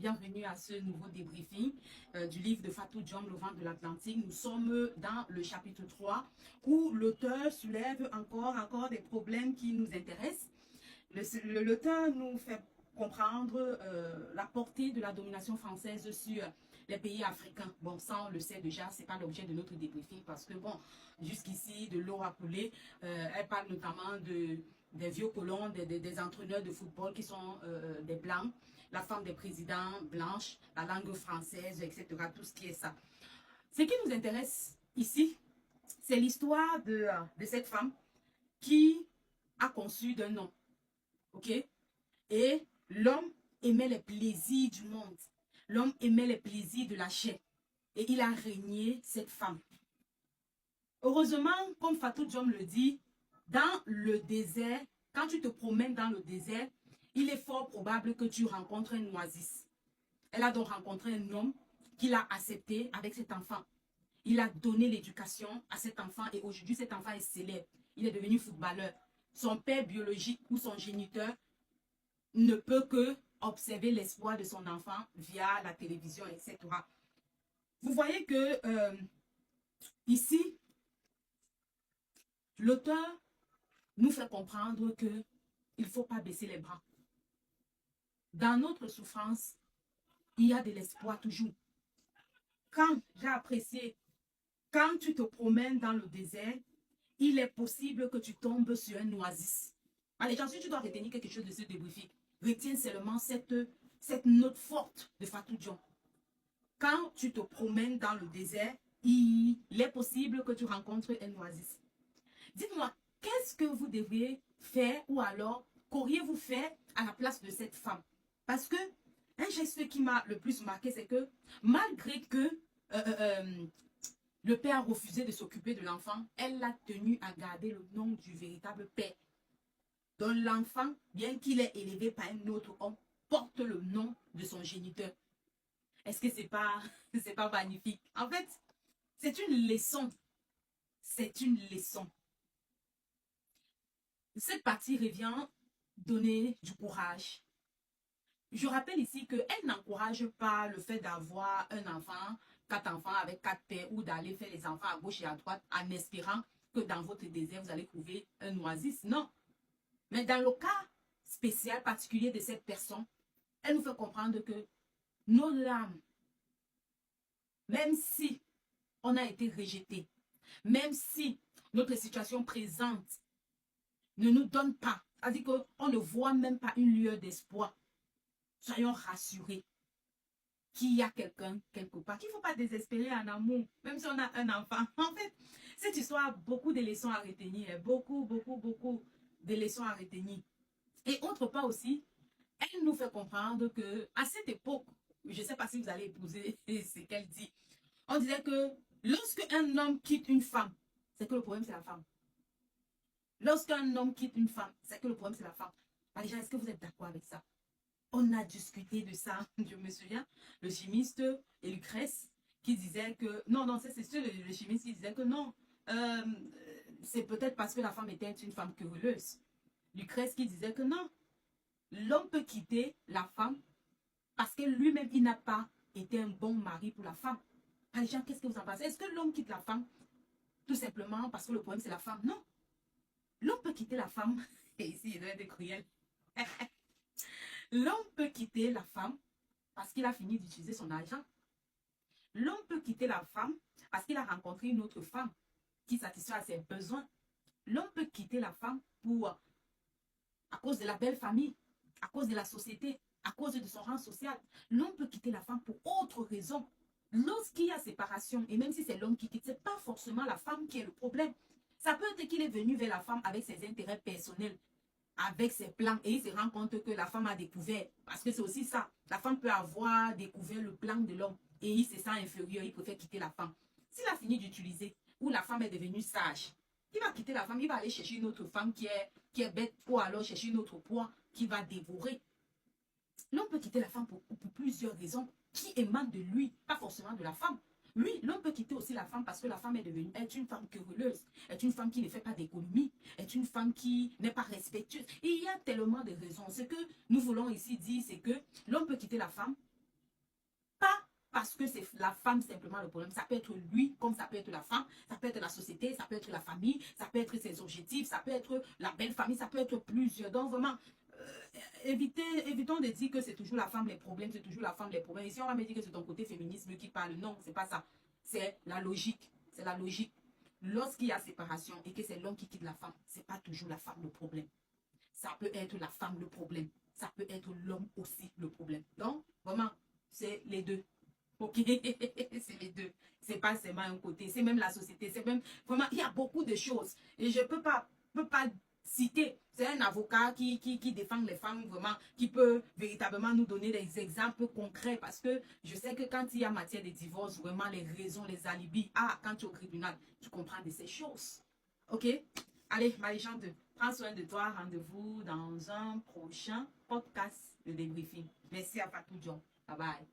bienvenue à ce nouveau débriefing du livre de Fatou Diom, Le vent de l'Atlantique. Nous sommes dans le chapitre 3 où l'auteur soulève encore des problèmes qui nous intéressent. L'auteur nous fait comprendre la portée de la domination française sur les pays africains. Bon, ça on le sait déjà, c'est pas l'objet de notre débriefing parce que bon, jusqu'ici de l'eau a coulé. Elle parle notamment des vieux colons, des entraîneurs de football qui sont des blancs, la femme des présidents blanches, la langue française, etc. Tout ce qui est ça. Ce qui nous intéresse ici, c'est l'histoire de cette femme qui a conçu d'un homme. Ok? Et l'homme aimait les plaisirs du monde. L'homme aimait les plaisirs de la chair. Et il a régné cette femme. Heureusement, comme Fatou Diom le dit, dans le désert, quand tu te promènes dans le désert, il est fort probable que tu rencontres un oasis. Elle a donc rencontré un homme qui l'a accepté avec cet enfant. Il a donné l'éducation à cet enfant et aujourd'hui, cet enfant est célèbre. Il est devenu footballeur. Son père biologique ou son géniteur ne peut que observer l'espoir de son enfant via la télévision, etc. Vous voyez que ici, l'auteur nous fait comprendre qu'il ne faut pas baisser les bras. Dans notre souffrance, il y a de l'espoir toujours. Quand j'ai apprécié, quand tu te promènes dans le désert, il est possible que tu tombes sur un oasis. Allez, j'en suis, tu dois retenir quelque chose de ce débriefing. Retiens seulement cette note forte de Fatou Diom. Quand tu te promènes dans le désert, il est possible que tu rencontres un oasis. Dites-moi, qu'est-ce que vous devriez faire ou alors qu'auriez-vous fait à la place de cette femme? Parce que un geste qui m'a le plus marqué, c'est que malgré que le père a refusé de s'occuper de l'enfant, elle l'a tenu à garder le nom du véritable père. Donc l'enfant, bien qu'il est élevé par un autre homme, porte le nom de son géniteur. Est-ce que c'est pas magnifique? En fait, c'est une leçon. C'est une leçon. Cette partie revient donner du courage. Je rappelle ici qu'elle n'encourage pas le fait d'avoir un enfant, 4 enfants avec 4 pères ou d'aller faire les enfants à gauche et à droite en espérant que dans votre désert, vous allez trouver un oasis. Non. Mais dans le cas spécial, particulier de cette personne, elle nous fait comprendre que nos larmes, même si on a été rejeté, même si notre situation présente ne nous donne pas, c'est-à-dire qu'on ne voit même pas une lueur d'espoir, soyons rassurés qu'il y a quelqu'un quelque part, qu'il ne faut pas désespérer en amour, même si on a un enfant. En fait, cette histoire a beaucoup de leçons à retenir, beaucoup de leçons à retenir. Et autre part aussi, elle nous fait comprendre que à cette époque, je ne sais pas si vous allez épouser ce qu'elle dit, on disait que lorsque un homme quitte une femme, c'est que le problème c'est la femme. Lorsqu'un homme quitte une femme, c'est que le problème c'est la femme. Les gens, est-ce que vous êtes d'accord avec ça? On a discuté de ça, je me souviens, le chimiste et Lucrèce qui disait que, non, c'est le chimiste qui disait que non, c'est peut-être parce que la femme était une femme querelleuse. Lucrèce qui disait que non, l'homme peut quitter la femme parce que lui-même, il n'a pas été un bon mari pour la femme. Les gens, qu'est-ce que vous en pensez? Est-ce que l'homme quitte la femme tout simplement parce que le problème, c'est la femme? Non. L'homme peut quitter la femme, et ici, il doit être cruel. L'homme peut quitter la femme parce qu'il a fini d'utiliser son argent. L'homme peut quitter la femme parce qu'il a rencontré une autre femme qui satisfait à ses besoins. L'homme peut quitter la femme à cause de la belle famille, à cause de la société, à cause de son rang social. L'homme peut quitter la femme pour autre raison. Lorsqu'il y a séparation, et même si c'est l'homme qui quitte, ce n'est pas forcément la femme qui est le problème. Ça peut être qu'il est venu vers la femme avec ses intérêts personnels, avec ses plans, et il se rend compte que la femme a découvert, parce que c'est aussi ça, la femme peut avoir découvert le plan de l'homme, et il se sent inférieur, il préfère quitter la femme. S'il a fini d'utiliser, ou la femme est devenue sage, il va quitter la femme, il va aller chercher une autre femme qui est bête, ou alors chercher une autre proie qui va dévorer. L'homme peut quitter la femme pour plusieurs raisons qui émanent de lui, pas forcément de la femme. Lui, l'homme peut quitter aussi la femme parce que la femme est une femme querelleuse, est une femme qui ne fait pas d'économie, est une femme qui n'est pas respectueuse. Et il y a tellement de raisons. Ce que nous voulons ici dire, c'est que l'homme peut quitter la femme parce que c'est la femme simplement le problème. Ça peut être lui, comme ça peut être la femme, ça peut être la société, ça peut être la famille, ça peut être ses objectifs, ça peut être la belle famille, ça peut être plusieurs. Donc vraiment, évitons de dire que c'est toujours la femme les problèmes, c'est toujours la femme les problèmes. Ici, on va me dire que c'est ton côté féminisme qui parle. Non, c'est pas ça. C'est la logique. C'est la logique. Lorsqu'il y a séparation et que c'est l'homme qui quitte la femme, c'est pas toujours la femme le problème. Ça peut être la femme le problème. Ça peut être l'homme aussi le problème. Donc, vraiment, c'est les deux. Ok, c'est les deux. C'est pas seulement un côté, c'est même la société, c'est même vraiment, il y a beaucoup de choses. Et je peux pas citer. C'est un avocat qui défend les femmes vraiment, qui peut véritablement nous donner des exemples concrets parce que je sais que quand il y a matière de divorce, vraiment les raisons, les alibis, quand tu es au tribunal, tu comprends de ces choses. Ok? Allez, Marie-Jeanne, prends soin de toi. Rendez-vous dans un prochain podcast de débriefing. Merci à Fatou Dion. Bye bye.